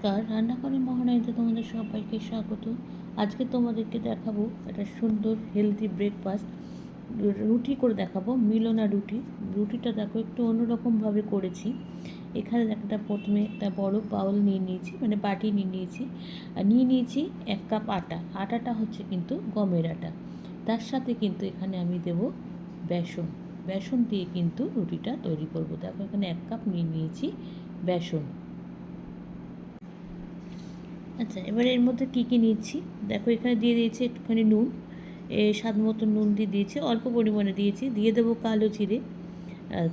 নমস্কার, রান্নাঘরে মহানায়িতে তোমাদের সবাইকে স্বাগত। আজকে তোমাদেরকে দেখাবো একটা সুন্দর হেলদি ব্রেকফাস্ট। রুটি করে দেখাবো, মিলনা রুটি। রুটিটা দেখো একটু অন্যরকমভাবে করেছি। এখানে একটা প্রথমে একটা বড় বাউল নিয়ে নিয়েছি, মানে বাটি নিয়ে নিয়েছি। আর নিয়ে নিয়েছি 1 কাপ আটা। আটাটা হচ্ছে কিন্তু গমের আটা। তার সাথে কিন্তু এখানে আমি দেব বেসন। বেসন দিয়ে কিন্তু রুটিটা তৈরি করব। দেখো এখানে 1 কাপ নিয়ে নিয়েছি বেসন। আচ্ছা, এবার এর মধ্যে কী কী নিচ্ছি দেখো, এখানে দিয়ে দিয়েছি একটুখানি নুন, স্বাদ মতো নুন দিয়েছি, অল্প পরিমাণে দিয়েছি। দিয়ে দেবো কালো জিরে,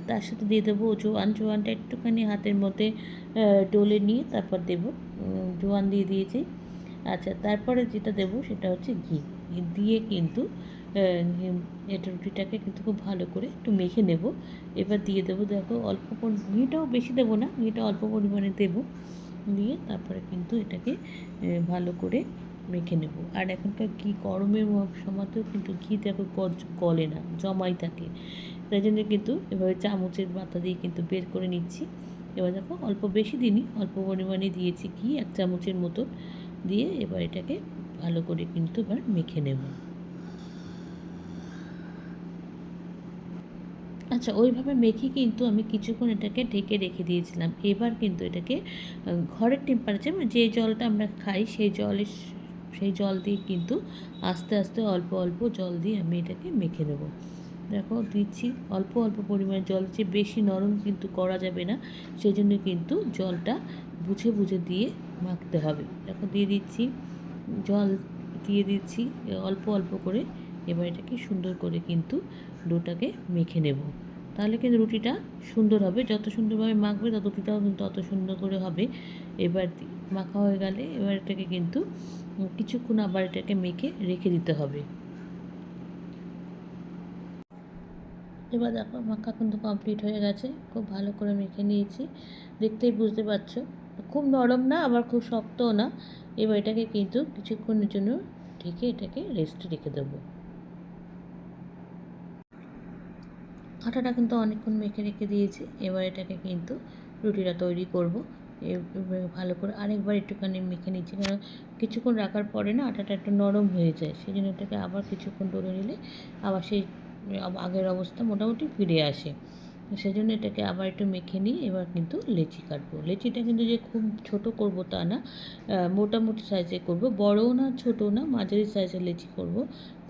তার সাথে দিয়ে দেবো জোয়ান। জোয়ানটা একটুখানি হাতের মধ্যে ডলে নিয়ে তারপর দেবো। জোয়ান দিয়ে দিয়েছি। আচ্ছা, তারপরে যেটা দেবো সেটা হচ্ছে ঘি। ঘি দিয়ে কিন্তু এটা রুটিটাকে কিন্তু খুব ভালো করে একটু মেখে নেব। এবার দিয়ে দেবো দেখো অল্প ঘিটাও বেশি দেবো না, ঘিটা অল্প পরিমাণে দেবো। দিয়ে তারপরে কিন্তু এটাকে ভালো করে মেখে নেব। আর এখনকার ঘি গরমের সময়তেও কিন্তু ঘি দেখো গলে না, জমাই থাকে। তাই জন্য কিন্তু এভাবে চামচের মাথা দিয়ে কিন্তু বের করে নিচ্ছি। এবার দেখো অল্প বেশি দিনই অল্প পরিমাণে দিয়েছি ঘি, 1 চামচের মতো দিয়ে এবার এটাকে ভালো করে কিন্তু এবার মেখে নেব। আচ্ছা, ওইভাবে মেখে কিন্তু আমি কিছুক্ষণ এটাকে ঢেকে রেখে দিয়েছিলাম। এবার কিন্তু এটাকে ঘরের টেম্পারেচার, মানে যে জলটা আমরা খাই সেই জল দিয়ে কিন্তু আস্তে আস্তে অল্প অল্প জল দিয়ে আমি এটাকে মেখে নেব। দেখো দিচ্ছি অল্প অল্প পরিমাণে জল, দিচ্ছি বেশি নরম কিন্তু করা যাবে না, সেই জন্য কিন্তু জলটা বুঝে বুঝে দিয়ে মাখতে হবে। দেখো দিয়ে দিচ্ছি জল, দিয়ে দিচ্ছি অল্প অল্প করে। এবার এটাকে সুন্দর করে কিন্তু ডোটাকে মেখে নেব, তাহলে কিন্তু রুটিটা সুন্দর হবে। যত সুন্দরভাবে মাখবে তত রুটিটাও কিন্তু তত সুন্দর করে হবে। এবার মাখা হয়ে গেলে এবার এটাকে কিন্তু কিছুক্ষণ আবার এটাকে মেখে রেখে দিতে হবে। এবার দেখো মাখা কিন্তু কমপ্লিট হয়ে গেছে, খুব ভালো করে মেখে নিয়েছি, দেখতেই বুঝতে পারছো। খুব নরম না আবার খুব শক্তও না। এবার এটাকে কিন্তু কিছুক্ষণের জন্য ঢেকে এটাকে রেস্টে রেখে দেবো। আটাটা কিন্তু অনেকক্ষণ মেখে রেখে দিয়েছি। এবার এটাকে কিন্তু রুটিটা তৈরি করব। ভালো করে আরেকবার একটুখানি মেখে নিচ্ছি, কারণ কিছুক্ষণ রাখার পরে না আটাটা একটু নরম হয়ে যায়, সেই জন্য এটাকে আবার কিছুক্ষণ ডলে নিলে আবার সেই আগের অবস্থা মোটামুটি ফিরে আসে। সেই জন্য এটাকে আবার একটু মেখে নিয়ে এবার কিন্তু লেচি কাটবো। লেচিটা কিন্তু যে খুব ছোট করব তা না, মোটামুটি সাইজে করব, বড়ও না ছোটও না, মাঝারি সাইজের লেচি করব,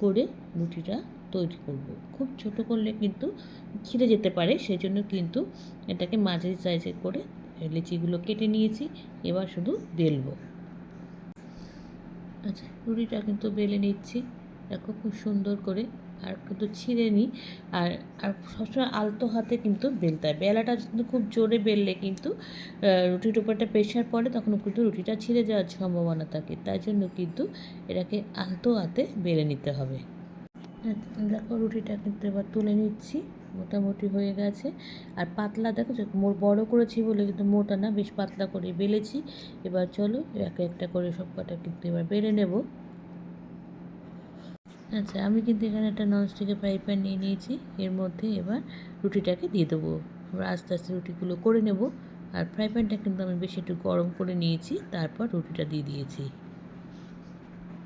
করে রুটিটা তৈরি করব। খুব ছোট করলে কিন্তু ছিঁড়ে যেতে পারে, সেই জন্য কিন্তু এটাকে মাঝারি সাইজের করে লিচিগুলো কেটে নিয়েছি। এবার শুধু বেলবো। আচ্ছা, রুটিটা কিন্তু বেলে নিচ্ছি দেখো খুব সুন্দর করে, আর কিন্তু ছিঁড়ে নিই। আর আর সবসময় আলতো হাতে কিন্তু বেলতে হয়। বেলাটা কিন্তু খুব জোরে বেললে কিন্তু রুটির উপরটা প্রেশার পড়ে, তখন কিন্তু রুটিটা ছিঁড়ে যাওয়ার সম্ভাবনা থাকে। তাই জন্য কিন্তু এটাকে আলতো হাতে বেলে নিতে হবে। দেখো রুটিটা কিন্তু এবার তুলে নিচ্ছি, মোটামুটি হয়ে গেছে। আর পাতলা দেখো যে বড় করেছি বলে কিন্তু মোটা না, বেশ পাতলা করে বেলেছি। এবার চলো একটা একটা করে সব কটা কিন্তু এবার বেলে নেব। আচ্ছা, আমি কিন্তু এখানে একটা ননস্টিকের ফ্রাই প্যান নিয়ে নিয়েছি। এর মধ্যে এবার রুটিটাকে দিয়ে দেবো। এবার আস্তে আস্তে রুটিগুলো করে নেব। আর ফ্রাই প্যানটা কিন্তু আমি বেশি একটু গরম করে নিয়েছি, তারপর রুটিটা দিয়ে দিয়েছি।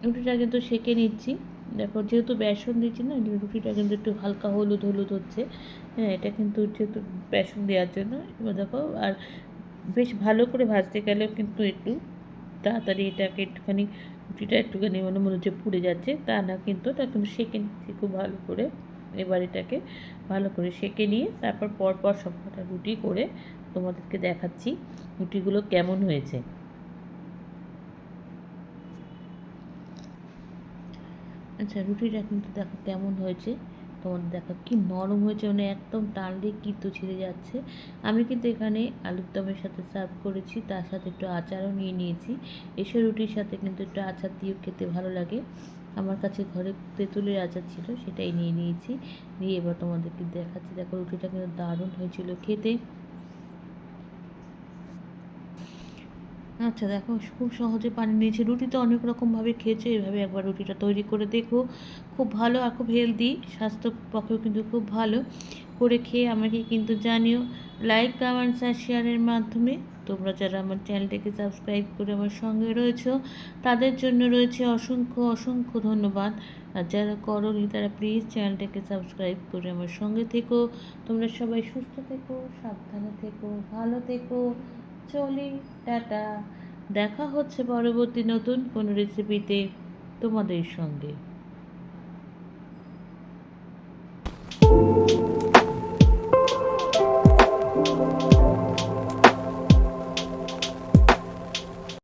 রুটিটা কিন্তু সেঁকে নিচ্ছি। দেখো যেহেতু বেসন দিচ্ছি না, রুটিটা কিন্তু একটু হালকা হলুদ হলুদ হচ্ছে। হ্যাঁ, এটা কিন্তু যেহেতু বেসন দেওয়ার জন্য। এবার দেখো আর বেশ ভালো করে ভাজতে গেলেও কিন্তু একটু তাড়াতাড়ি এটাকে একটুখানি রুটিটা একটুখানি মনে হচ্ছে পুড়ে যাচ্ছে, তা না, কিন্তু এটা কিন্তু সেঁকে নিচ্ছি খুব ভালো করে। এবার এটাকে ভালো করে সেঁকে নিয়ে তারপর পরপর সবকটা রুটি করে তোমাদেরকে দেখাচ্ছি রুটিগুলো কেমন হয়েছে। আচ্ছা, রুটিটা কিন্তু দেখো কেমন হয়েছে, তোমাদের দেখো কি নরম হয়েছে, মানে একদম টানলে কিন্তু ছিঁড়ে যাচ্ছে। আমি কিন্তু এখানে আলুর দমের সাথে সার্ভ করেছি, তার সাথে একটু আচারও নিয়ে নিয়েছি। এসব রুটির সাথে কিন্তু একটু আচার দিয়েও খেতে ভালো লাগে। আমার কাছে ঘরে তেঁতুলের আচার ছিল, সেটাই নিয়ে নিয়েছি। নিয়ে এবার তোমাদেরকে দেখাচ্ছি। দেখো রুটিটা কিন্তু দারুণ হয়েছিল খেতে। আচ্ছা দেখো খুব সহজে বানিয়ে নিয়েছি। রুটি তো অনেক রকমভাবে খেয়েছো, এভাবে একবার রুটিটা তৈরি করে দেখো, খুব ভালো আর খুব হেলদি, স্বাস্থ্য পক্ষেও কিন্তু খুব ভালো। করে খেয়ে আমাকে কিন্তু জানিও লাইক কমেন্টস আর শেয়ারের মাধ্যমে। তোমরা যারা আমার চ্যানেলটাকে সাবস্ক্রাইব করে আমার সঙ্গে রয়েছো তাদের জন্য রয়েছে অসংখ্য অসংখ্য ধন্যবাদ। আর যারা করোনি তারা প্লিজ চ্যানেলটাকে সাবস্ক্রাইব করে আমার সঙ্গে থেকো। তোমরা সবাই সুস্থ থেকো, সাবধানে থেকো, ভালো থেকো। চলি, টাটা। দেখা হচ্ছে পরবর্তী নতুন কোনো রেসিপিতে তোমাদের সঙ্গে।